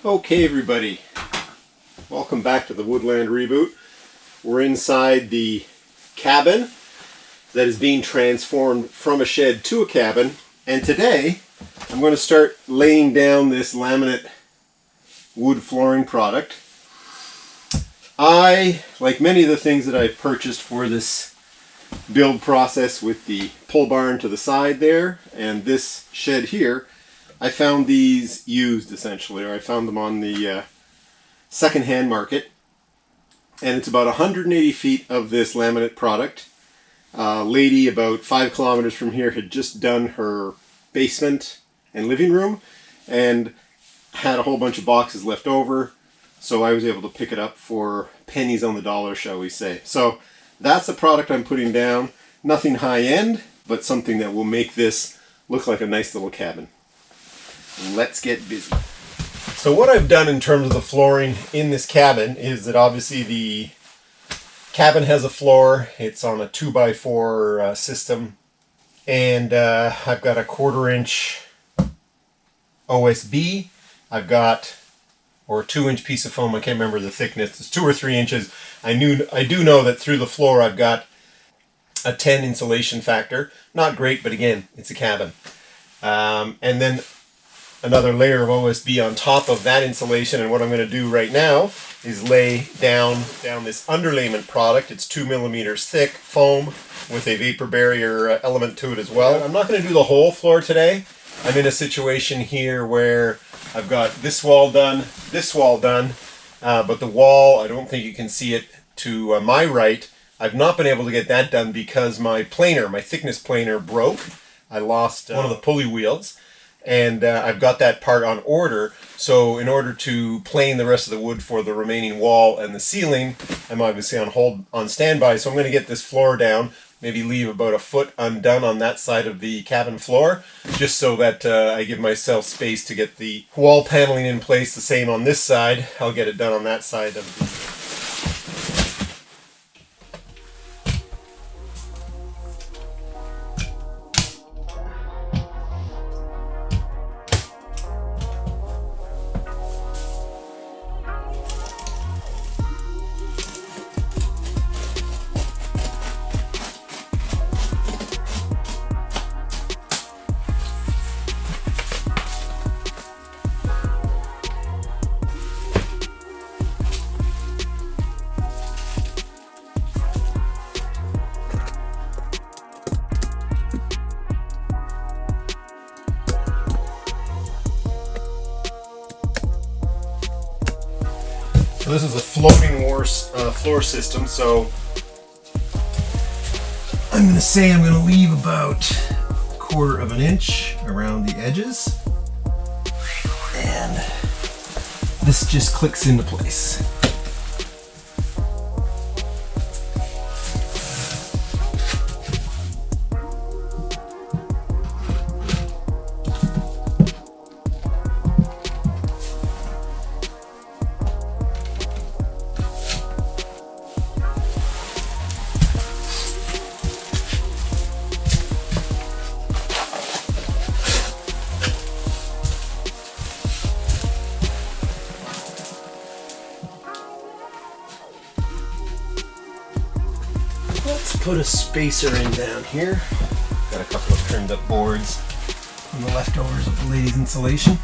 Okay everybody, welcome back to the Woodland reboot. We're inside the cabin that is being transformed from a shed to a cabin, and today I'm going to start laying down this laminate wood flooring product. Like many of the things that I've purchased for this build process with the pole barn to the side there and this shed here, I found these used essentially, or I found them on the second-hand market, and it's about 180 feet of this laminate product. A lady about 5 kilometers from here had just done her basement and living room and had a whole bunch of boxes left over, so I was able to pick it up for pennies on the dollar, shall we say. So that's the product I'm putting down. Nothing high-end, but something that will make this look like a nice little cabin. Let's get busy. So what I've done in terms of the flooring in this cabin is that obviously the cabin has a floor. It's on a 2x4 system, and I've got a 1/4 inch OSB. I've got, or a 2-inch piece of foam. I can't remember the thickness. It's 2 or 3 inches. I do know that through the floor I've got a 10 insulation factor. Not great, but again, it's a cabin. And then another layer of OSB on top of that insulation, and what I'm going to do right now is lay down this underlayment product. It's 2 millimeters thick foam with a vapor barrier element to it as well. I'm not going to do the whole floor today. I'm in a situation here where I've got this wall done, but the wall, I don't think you can see it to my right. I've not been able to get that done because my planer, my thickness planer, broke. I lost one of the pulley wheels. And I've got that part on order, so in order to plane the rest of the wood for the remaining wall and the ceiling, I'm obviously on standby, so I'm going to get this floor down, maybe leave about a foot undone on that side of the cabin floor, just so that I give myself space to get the wall paneling in place. The same on this side. I'll get it done on that side of the So this is a floating floor system, so I'm going to say I'm going to leave about 1/4 inch around the edges, and this just clicks into place. Let's put a spacer in down here. Got a couple of trimmed up boards from the leftovers of the ladies' insulation.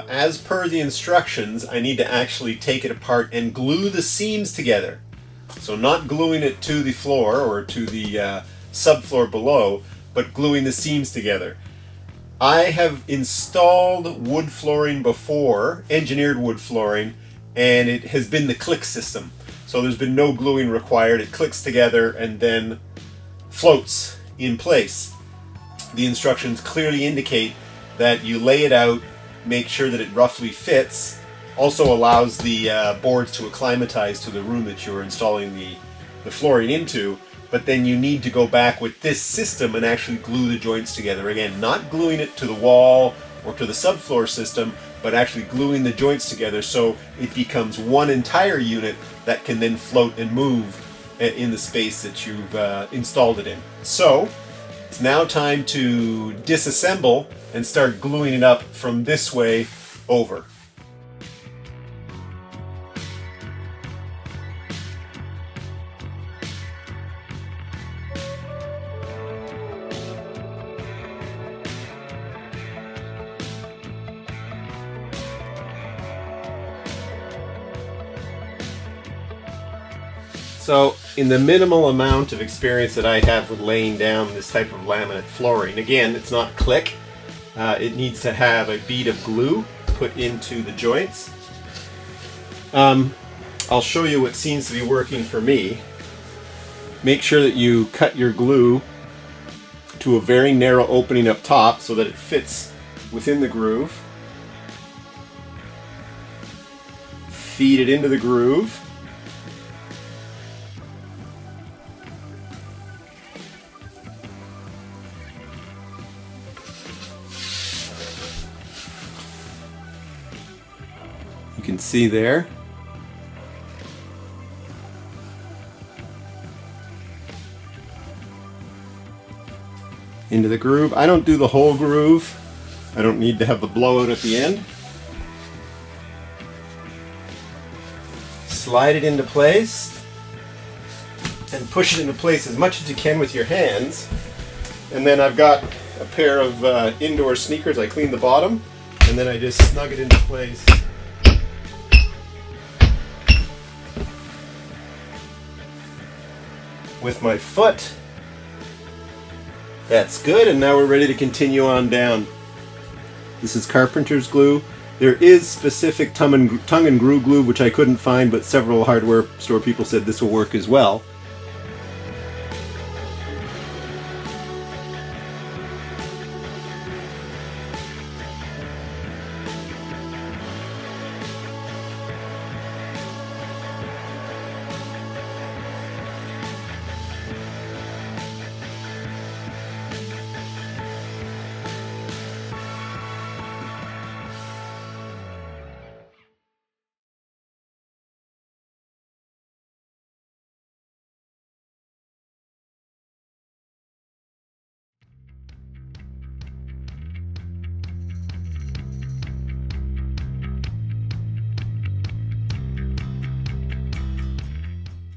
as per the instructions, I need to actually take it apart and glue the seams together. So not gluing it to the floor or to the subfloor below, but gluing the seams together. I have installed wood flooring before, engineered wood flooring, and it has been the click system. So there's been no gluing required. It clicks together and then floats in place. The instructions clearly indicate that you lay it out, make sure that it roughly fits, also allows the boards to acclimatize to the room that you're installing the flooring into, but then you need to go back with this system and actually glue the joints together. Again, not gluing it to the wall or to the subfloor system, but actually gluing the joints together so it becomes one entire unit that can then float and move in the space that you've installed it in. So it's now time to disassemble and start gluing it up from this way over. So, in the minimal amount of experience that I have with laying down this type of laminate flooring, again, it's not click. It needs to have a bead of glue put into the joints. I'll show you what seems to be working for me. Make sure that you cut your glue to a very narrow opening up top so that it fits within the groove. Feed it into the groove. You can see there. Into the groove. I don't do the whole groove. I don't need to have the blowout at the end. Slide it into place and push it into place as much as you can with your hands. And then I've got a pair of indoor sneakers. I clean the bottom and then I just snug it into place. With my foot. That's good, and now we're ready to continue on down. This is carpenter's glue. There is specific tongue and groove glue which I couldn't find, but several hardware store people said this will work as well.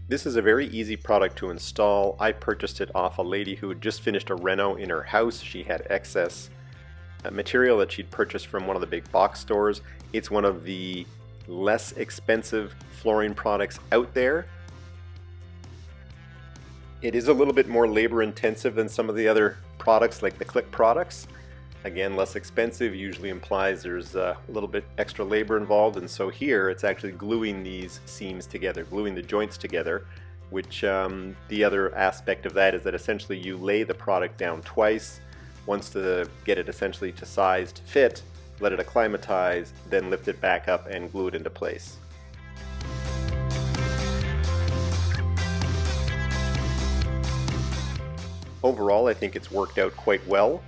This is a very easy product to install. I purchased it off a lady who had just finished a reno in her house. She had excess material that she'd purchased from one of the big box stores. It's one of the less expensive flooring products out there. It is a little bit more labor intensive than some of the other products like the click products. Again, less expensive usually implies there's a little bit extra labor involved, and so here it's actually gluing these seams together, gluing the joints together, which the other aspect of that is that essentially you lay the product down twice, once to get it essentially to size to fit, let it acclimatize, then lift it back up and glue it into place. Overall, I think it's worked out quite well.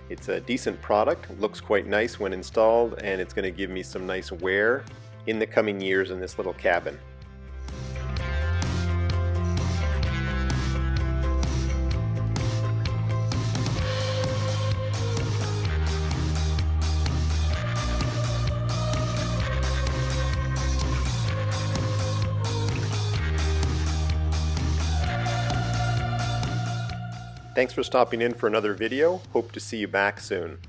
It's a decent product, looks quite nice when installed, and it's going to give me some nice wear in the coming years in this little cabin. Thanks for stopping in for another video. Hope to see you back soon.